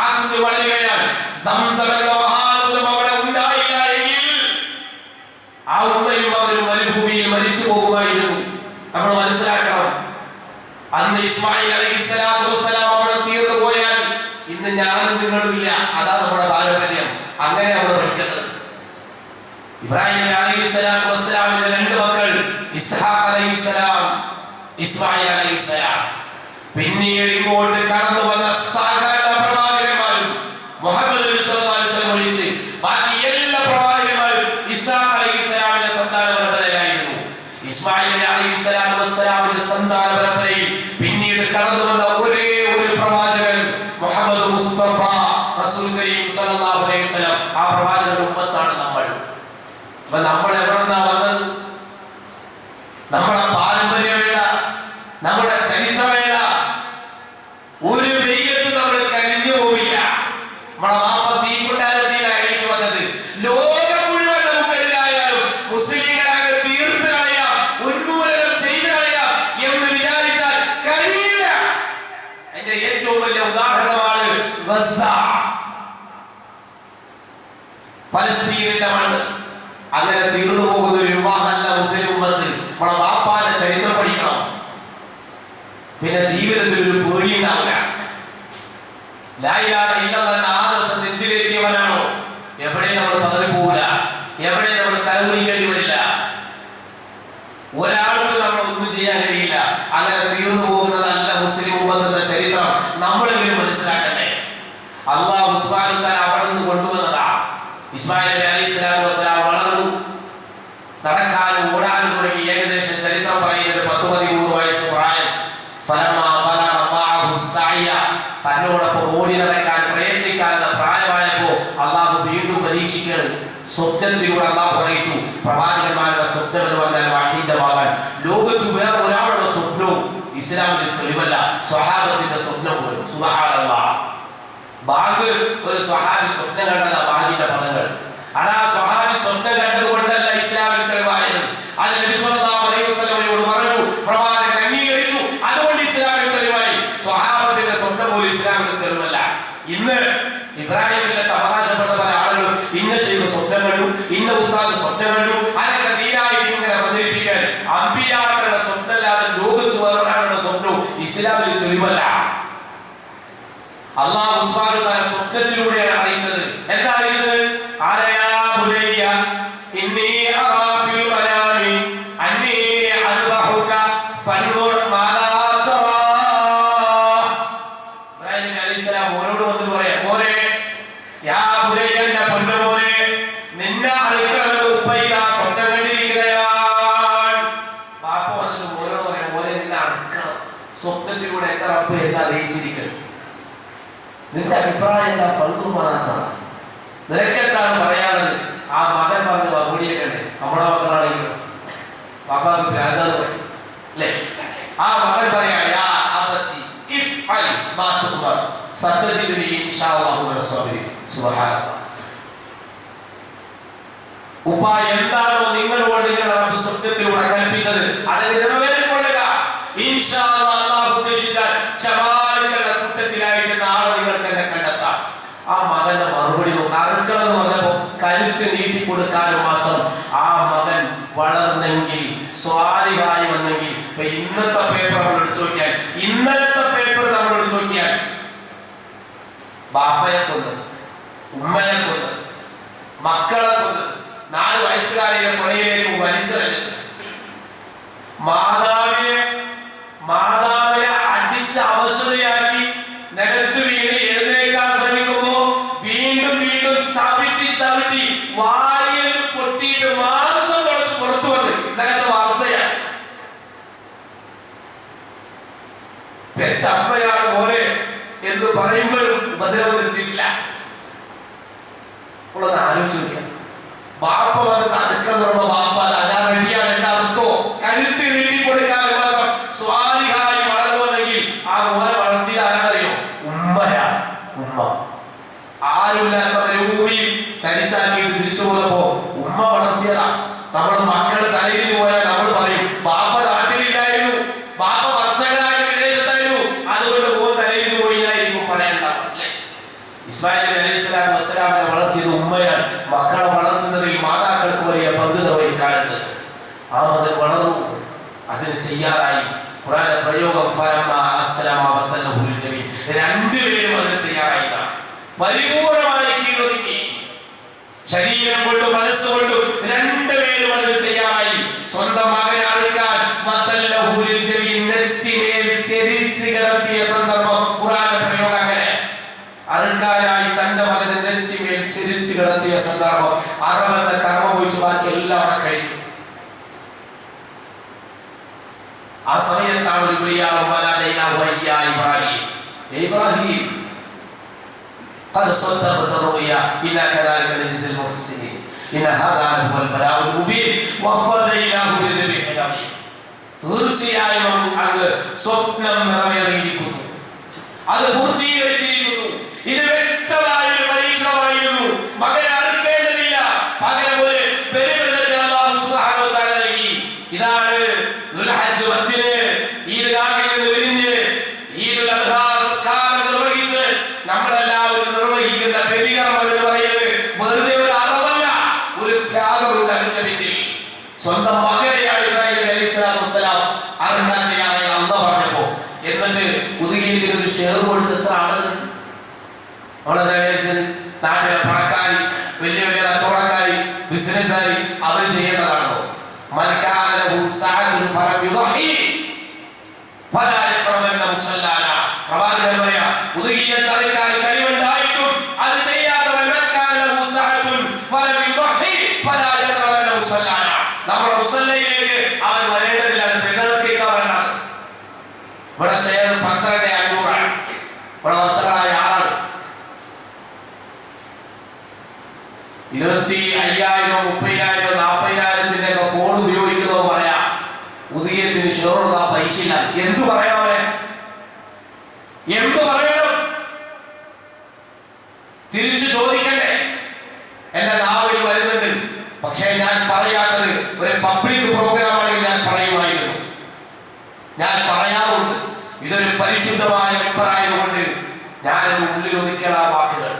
ആ കുഞ്ഞ് വളരുകയാണ്. സംസം എന്ന മഹാത്ഭുതം അവിടെ ഉണ്ടായില്ല എങ്കിൽ ആ ഉമ്മയും അവരും മരുഭൂമിയിൽ മരിച്ചു പോകുമായിരുന്നു. നമ്മൾ മനസ്സിലാക്കണം, അന്ന് ഇസ്മായിൽ അലൈഹിസ്സലാത്തു വസ്സലാം അവിടെ തീർന്നു പോയാൽ ഇന്ന് ഞാനും നിങ്ങളും ഇല്ല. അതാണ് നമ്മുടെ പാരമ്പര്യം, അങ്ങനെ നമ്മൾ പഠിക്കുന്നത്. ഇബ്രാഹിം നബി അലൈഹിസ്സലാത്തു വസ്സലാമിന്റെ 2 മക്കൾ, ഇസ്ഹാഖ് അലൈഹിസ്സലാം, ഇസ്മായിൽ അലൈഹിസ്സലാം. പിന്നീട് ഇങ്ങോട്ട് കടന്നു വന്ന സകല പ്രവാചകന്മാരും മുഹമ്മദ് നബി സ്വല്ലല്ലാഹു അലൈഹി വസല്ലം ഒഴിച്ച് ബാക്കി എല്ലാ പ്രവാചകന്മാരും ഇസ്ഹാഖ് അലൈഹിസ്സലാമിന്റെ സന്താന പരമ്പരയിലായിരുന്നു. ഇസ്മായിൽ നബി അലൈഹിസ്സലാത്തു വസ്സലാമിന്റെ സന്താന പരമ്പരയിൽ പിന്നീട് കടന്നു വന്ന ഒരേ ഒരു പ്രവാചകൻ മുഹമ്മദ് മുഹമ്മദ് മുസ്തഫ റസൂൽ കരീം സല്ലല്ലാഹു അലൈഹി വസല്ലം ആ പ്രവാചകന്റെ ഉമ്മത്താണ് നമ്മൾ. അപ്പൊ നമ്മൾ എവിടെന്നാ വന്നത്? നമ്മുടെ പാരമ്പര്യമേള, നമ്മുടെ ചരിത്രമേള ഒരു വെയിലത്ത് നമ്മൾ കരിഞ്ഞു പോവില്ല. നമ്മളെ വാപ്പ തീക്കുണ്ടാരത്തിലായിരിക്കും വന്നത്. ലോകം മുഴുവൻ നമുക്കെതിരായാലും മുസ്ലിങ്ങളെ തീർത്ത് കളയാം, ഉന്മൂലനം ചെയ്ത് കളയാം എന്ന് വിചാരിച്ചാൽ കഴിയില്ല. അതിന്റെ ഏറ്റവും വലിയ ഉദാഹരണമാണ് ഗസ, ഫലസ്തീനിന്റെ മണ്ണ്. അങ്ങനെ തീർന്നു പോകുന്ന ഒരു വിവാഹമല്ല മുസ്ലിം ഉമ്മത്ത്. നമ്മളെ വാപ്പാന്റെ ചരിത്രം പഠിക്കണം. പിന്നെ ജീവിതത്തിൽ ഒരു പേടി ഉണ്ടാവില്ല. ലാ ഇലാഹ ഇല്ലല്ലാഹ് ആദർശം നെഞ്ചിലേറ്റിയവനാണോ എവിടെ നമ്മൾ പതറിപ്പോവില്ല, എവിടെ നമ്മൾ തലകുനിക്കേണ്ടി വരില്ല, ഒരാൾക്ക് നമ്മൾ ഒന്നും ചെയ്യാൻ കഴിയില്ല. അങ്ങനെ തീർന്നു പോകുന്ന നല്ല മുസ്ലിം ഉമ്മത്തിന്റെ ചരിത്രം നമ്മളെങ്കിലും മനസ്സിലാക്കണ്ടേ. അല്ലാഹു സുബ്ഹാനഹു വ തആല അവിടെ നിന്ന് കൊണ്ടുവന്നതാ. ഇസ്മായിൽ നബി അലൈഹി സ്വലാത്തു വസ്സലാം വളർന്നു, നടക്കാനും ഓടാനും തുടങ്ങി. ഏകദേശം ചരിത്രം പറയുന്നത് 10-13 വയസ്സ് പ്രായം. തന്നോടൊപ്പം ഓടി നടക്കാൻ പ്രയത്നിക്കാനുള്ള പ്രായമായപ്പോ അള്ളാഹു വീണ്ടും പരീക്ഷിക്കുകയാണ്. സ്വപ്നത്തിലൂടെ അള്ളാഹു അറിയിച്ചു, പ്രവാചകന്മാരുടെ സ്വപ്നം എന്ന് പറഞ്ഞാൽ വഹീദമാകാൻ. ലോകത്ത് വേറെ ഒരാളുടെ സ്വപ്നവും ഇസ്ലാമിന്റെ തെളിവല്ല. സ്വഹാബത്തിന്റെ സ്വപ്നം പോലും. സുബ്ഹാനല്ലാഹ്, ബാഗ് ഒരു സ്വഹാബി സ്വപ്നം കണ്ടതാ. ബാഗിന്റെ പദങ്ങൾ അതാ സ്വഹാബി സ്വപ്നം കണ്ടത് കൊണ്ടല്ല ഇസ്ലാമിൽ തെളിവായത്. അത് നബി സല്ലല്ലാഹു അലൈഹി വസല്ലമയോട് പറഞ്ഞു, പ്രവാചകൻ അംഗീകരിച്ചു, അതുകൊണ്ട് ഇസ്ലാമിൽ തെളിവായി. സ്വഹാബത്തിന്റെ സ്വപ്നം പോലും ഇസ്ലാമിൽ തെളിവല്ല. ഇന്ന് ഇബ്രാഹിമിന്റെ അവകാശപ്പെട്ട പല ആളുകളും ഇന്ന ശൈഖ് സ്വപ്നം കണ്ടു, ഇന്ന ഉസ്താദ് സ്വപ്നം കണ്ടു, അതൊക്കെ തീരായിട്ട് ഇങ്ങനെ പ്രചരിപ്പിക്കാൻ. അമ്പിയാക്കളുടെ സ്വപ്നമല്ലാതെ ലോകത്ത് വേറൊരാളുടെ സ്വപ്നവും ഇസ്ലാമിൽ തെളിവല്ല. അല്ലാഹു സുബ്ഹാനഹു വ തആല സ്വപ്നത്തിലൂടെയാണ് അറിയിച്ചത്. എന്താ അറിയിച്ചത്? ആലയാ ബുനയ്യ ഇന്നി അറാ ഫിൽ മനാമി അന്നി അദ്ബഹുക ഫൻദുർ മാലാ തറാ. ഇബ്രാഹിം അലൈഹിസ്സലാം മോനോട് വന്നിട്ട് പറയാ, മോനെ, യാ ബുനയ്യ, എന്റെ പൊന്നുമോനെ, നിന്നെ അറുക്കണമെന്ന് ഉപ്പയില സ്വപ്നം കണ്ടിരിക്കുകയാണ്. ബാപ്പ വന്നിട്ട് മോനോട് പറയാം, മോനെ, നിന്നെ അറുക്കണം. സ്വപ്നത്തിലൂടെ എന്റെ റബ്ബ് എന്നെ അറിയിച്ചിരിക്കുന്നു. നിന്റെ അഭിപ്രായം എന്താ? ഫൻദുർ മാലാ തറാ, നിനക്കെന്താണ് പറയാനുള്ളത്? ആ മകൻ പറഞ്ഞ മറുപടിയൊക്കെ നമ്മുടെ മക്കളാണെങ്കിലും പാപ്പാക്ക് ഭ്രാന്താന്ന് പറയും അല്ലേ? ആ മകൻ പറയാ, യാ അബതി ഇഫ്അൽ മാ തുഅ്മർ സതജിദുനി ഇൻഷാ അല്ലാഹു മിനൽ സാബിരീൻ. സുബ്ഹാനല്ലാഹ്. ഉപ്പ, എന്താണോ നിങ്ങളോട് നിങ്ങളുടെ റബ്ബ് സ്വപ്നത്തിലൂടെ കൽപ്പിച്ചത് അത് നിറവേറിക്കൊള്ളുക. ഇൻഷാ അല്ലാഹ്, അല്ലാഹു ഉദ്ദേശിച്ചാൽ ചമാലുകളുടെ കൂട്ടത്തിലായിട്ട് നാളെ നിങ്ങൾക്ക് എന്നെ കണ്ടെത്താം. ആ മകന്റെ മറുപടി അറുക്കൾ എന്ന് പറഞ്ഞപ്പോ കഴുത്ത് നീട്ടിക്കൊടുക്കാനും മാത്രം ആ മകൻ വളർന്നെങ്കിൽ, സ്വാലിഹായി വന്നെങ്കിൽ. ഇപ്പൊ ഇന്നത്തെ പേപ്പർ നമ്മൾ എടുത്തു നോക്കിയാൽ, ഇന്നലത്തെ പേപ്പർ നമ്മൾ എടുത്തു നോക്കിയാൽ, ബാപ്പയെ കൊന്നത്, ഉമ്മയെ കൊന്നത്, മക്കളെ കൊന്നത്, 4 വയസ്സുകാരിയെ പുഴയിലേക്ക് വലിച്ചെറിഞ്ഞത്, മാതാവിനെ അടിച്ച് അവശതയാക്കി നിലത്ത് വീണ് എഴുന്നേൽക്കാൻ ശ്രമിക്കുമ്പോ വീണ്ടും വീണ്ടും ചവിട്ടി വാരിയിൽ പൊട്ടിയിട്ട് മാംസം കുറച്ച് പുറത്തു വന്ന് ഇന്നലത്തെ വാർത്തയാണ്. പെറ്റമ്മയാണ് മോനെ എന്ന് പറയുമ്പോഴും ഉപദ്രവം നിർത്തിയിട്ടില്ല. ഉള്ളത് ആലോചിച്ച് നോക്കിയാൽ, ബാപ്പ വന്ന് തടുക്കം തുറന്ന ബാപ്പ അതാ റെഡിയാണ്. എന്താ അർത്ഥോ? കഴുത്ത് നീട്ടി കൊടുക്കാൻ മാത്രം സ്വാലിഹായി വളർന്നു വന്നെങ്കിൽ ആ മോനെ വളർത്തിയത് ആരാന്നറിയോ? ഉമ്മയാണ്. ഉമ്മ ആരുമില്ലാത്ത മരുഭൂമിയിൽ തനിച്ചാക്കിയിട്ട് തിരിച്ചു പോയപ്പോ ഉമ്മ വളർത്തിയതാ. നമ്മൾ മക്കള് തലയിൽ പോയാൽ നമ്മൾ പറയും, ബാപ്പ നാട്ടിലില്ലായിരുന്നു, ബാപ്പ വർഷങ്ങളായി വിദേശത്തായിരുന്നു, അതുകൊണ്ട് മോൻ തലയിൽ പോയില്ലായിരിക്കും പറയണ്ടാവും അല്ലേ? ഇസ്മായിൽ നബി അലൈഹി സ്വലാത്തു വസ്സലാമിനെ വളർത്തിയത് ഉമ്മയാണ്. മക്കളെ വളർത്തുന്നതിൽ മാതാക്കൾക്ക് വലിയ പങ്ക് വഹിക്കാറുണ്ട്. ആ മകൻ വളർന്നു, അതിന് തയ്യാറായി. ഖുർആനിലെ പ്രയോഗം രണ്ടുപേരും അതിന് തയ്യാറായി. പരിപൂർണമായി കീഴൊതുങ്ങി, ശരീരം കൊണ്ടും മനസ്സുകൊണ്ടും രണ്ടുപേരും അതിന് തയ്യാറായി. സ്വന്തം മകനെ അറുക്കാൻ നെറ്റിമേൽ ചെരിച്ച് കിടത്തിയ സന്ദർഭം ഖുർആനിലെ പ്രയോഗം അങ്ങനെ. അറുക്കാനായി തന്റെ മകനെ നെറ്റിമേൽ ചെരിച്ച് കിടത്തിയ സന്ദർഭം. അറവെന്ന കർമ്മം ഒഴിച്ച് ബാക്കി എല്ലാം അവിടെ കഴിഞ്ഞു. ആ സമയത്താണ് ഒരു വിളിയാളം, ഇബ്രാഹിം قد صدقت الرؤيا إنا كذلك نجزي المحسنين إن هذا هو البلاء المبين وفديناه بذبح عظيم. തീർച്ചയായും അങ്ങ് സ്വപ്നം നിറവേറിയിരിക്കുന്നു, അത് പൂർത്തീകരിച്ചിരിക്കുന്നു. ഇത് വ്യക്തമായ ഒരു പരീക്ഷണമായിരുന്നു. മകനെ അറുക്കേണ്ടതില്ല, പകരം ഒരു ബലിമൃഗത്തെ അല്ലാഹു സുബ്ഹാനഹു വ തആല നൽകി. ഇതാണ് ദുൽഹജ്ജ് 10 ഈദ്ഗാഹിൽ നിന്ന് വിരിഞ്ഞ് ഈദുൽ അദ്ഹാ നമസ്കാരം നിർവഹിച്ച് നമ്മളെല്ലാവരും നിർവഹിക്കുന്ന ബലികർമ്മം എന്ന് പറയുന്നത് വെറുതെ ഒരു അറവല്ല, ഒരു ത്യാഗമുണ്ട് അതിന്റെ പിന്നിൽ. സ്വന്തം മകനെയാണ് ഇബ്രാഹിം നബി അലൈഹിസ്സലാത്തു വസ്സലാം അറുക്കാൻ തയ്യാറായി അല്ലാഹു പറഞ്ഞപ്പോ, എന്നിട്ട് പുതുകിയിൽ ഒരു ഷെയർ കൊടുത്ത എത്ര ആളുകൾ നാട്ടിലെ പണക്കാരി, വലിയ വലിയ കച്ചവടക്കാരി, ബിസിനസ്സുകാരി, അവർ ചെയ്യേണ്ടതാണോ? പ്രവാചകൻ പറയാ, ഉദുഹിയ്യത്ത് അറുക്കാൻ കഴിവുണ്ടായിട്ടും അത് ചെയ്യാത്തവൻ നമ്മുടെ മുസല്ലയിലേക്ക് അവൻ വരേണ്ടതില്ല, അത് പെരുന്നാളിലേക്ക് വരണം. ഇവിടെ ഷെയർ 12,500 ഇവിടെ വർഷങ്ങളായ ആളാണ്. 25,000 30,000 40,000 ഒക്കെ ഫോൺ ഉപയോഗിക്കുന്നവ പറയാ ഉദയത്തിന് ഷെയറുള്ള പൈസ ഇല്ല. എന്തു പറയാമേ, എന്തു പറയണം? തിരിച്ചു ചോദിക്കണ്ടേ? എന്റെ നാവിൽ വരുന്നുണ്ട്, പക്ഷേ ഞാൻ പറയാത്തത് ഒരു പബ്ലിക് പ്രോഗ്രാം ആണെങ്കിൽ ഞാൻ പറയുമായിരുന്നു. ഞാൻ പറയാറുണ്ട്, ഇതൊരു പരിശുദ്ധമായ മെമ്പറായതുകൊണ്ട് ഞാൻ എന്റെ ഉള്ളിൽ ഒതുക്കിയുള്ള വാക്കുകൾ.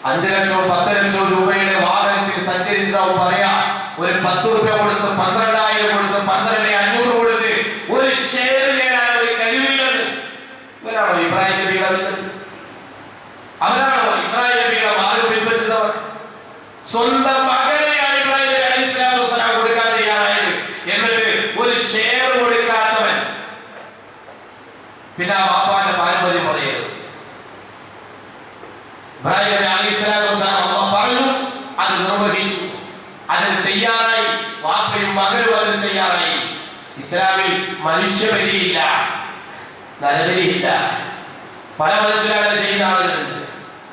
5 ലക്ഷം 10 ലക്ഷം രൂപയുടെ വാഹനത്തിൽ സഞ്ചരിച്ചിട്ടാവും പറയാ, ഒരു 10 രൂപ കൊടുത്ത് 12,000 കൊടുത്ത് 12,500 കൊടുത്ത് ഒരു ഷെയർ നേടാൻ ഒരു കഴിവില്ലെന്ന്. ഇവരാണോ ഇബ്രാഹിം നബിയുടെ പിൻവലിച്ചത്? അവരാണോ ഇബ്രാഹിം നബിയുടെ മാർഗം പിൻവലിച്ചവർ? സ്വന്തം മകനെയാണ് ഇബ്രാഹിം നബി അലൈഹിസ്സലാത്തു വസ്സലാം കൊടുക്കാൻ തയ്യാറായത്, എന്നിട്ട് ഒരു ഷെയർ കൊടുക്കാത്തവൻ പിന്നെ ആ വാപ്പാന്റെ പാരമ്പര്യം പറയരുത്. ഇബ്രാഹിം നബി അലൈഹിസ്സലാത്തു വസ്സലാം അല്ലാഹു പറഞ്ഞു, അത് നിർവഹിച്ചു, അതിന് തയ്യാറായി, വാപ്പയും മകനും അതിന് തയ്യാറായി. ഇസ്ലാമിൽ മനുഷ്യബലിയില്ല, നരബലിയില്ല. പല മനുഷ്യരെ ചെയ്യുന്ന ആളുകളുണ്ട്.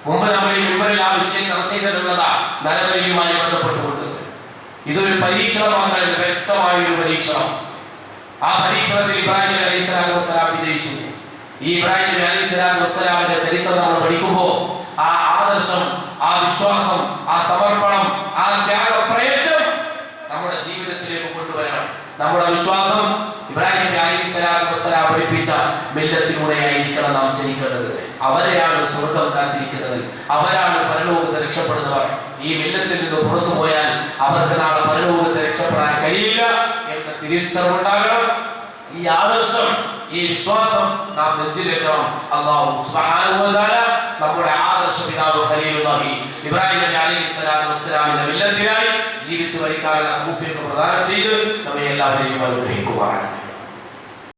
മുമ്പ് നമ്മൾ ഈ മെമ്പറിൽ ആ വിഷയം ചർച്ച ചെയ്തിട്ടുള്ളതാ, നരബലിയുമായി ബന്ധപ്പെട്ടുകൊണ്ട്. ഇതൊരു പരീക്ഷണം മാത്രമല്ല, വ്യക്തമായ ഒരു പരീക്ഷണം. ആ പരീക്ഷണത്തിൽ ഇബ്രാഹിം നബി അലൈഹിസ്സലാത്തു വസ്സലാം വിജയിച്ചു. ഈ ഇബ്രാഹിം നബി അലൈഹിസ്സലാത്തു വസ്സലാമിന്റെ ചരിത്രം നമ്മൾ പഠിക്കുമ്പോൾ ആ ആദർശം, ആ വിശ്വാസം, ആ സമർപ്പണം, ആ ത്യാഗപ്രയത്നം നമ്മുടെ ജീവിതത്തിലേക്ക് കൊണ്ടുവരണം. നമ്മുടെ വിശ്വാസം ഇബ്രാഹിം നബി അലൈഹിസ്സലാത്തു വസ്സലാം പഠിപ്പിച്ച മില്ലത്തിലൂടെയായിരിക്കണം നാം ജനിക്കേണ്ടത്. അവരെയാണ് സ്വർഗം കാത്തിരിക്കുന്നത്, അവരാണ് പരലോകത്ത് രക്ഷപ്പെടുന്നവർ. ഈ മില്ലത്തിൽ നിന്ന് പുറത്തു പോയാൽ അവർക്ക് നാളെ പരലോകത്ത് രക്ഷപ്പെടാൻ കഴിയില്ല എന്ന തിരിച്ചറിവുണ്ടാകണം. ഈ ആദർശം, ഈ വിശ്വാസം നാം നെഞ്ചിലേറ്റണം. അല്ലാഹു സുബ്ഹാനഹു വ തആല നമ്മുടെ ആദർശ പിതാവ് ഖലീലുല്ലാഹി ഇബ്രാഹിം നബി അലൈഹിസ്സലാത്തു വസ്സലാമിന്റെ മില്ലത്തിലായി ജീവിച്ചു വരിക്കാനുള്ള തൗഫീഖ് പ്രദാനം ചെയ്ത് നമ്മെ എല്ലാവരെയും അനുഗ്രഹിക്കുമാറാകട്ടെ.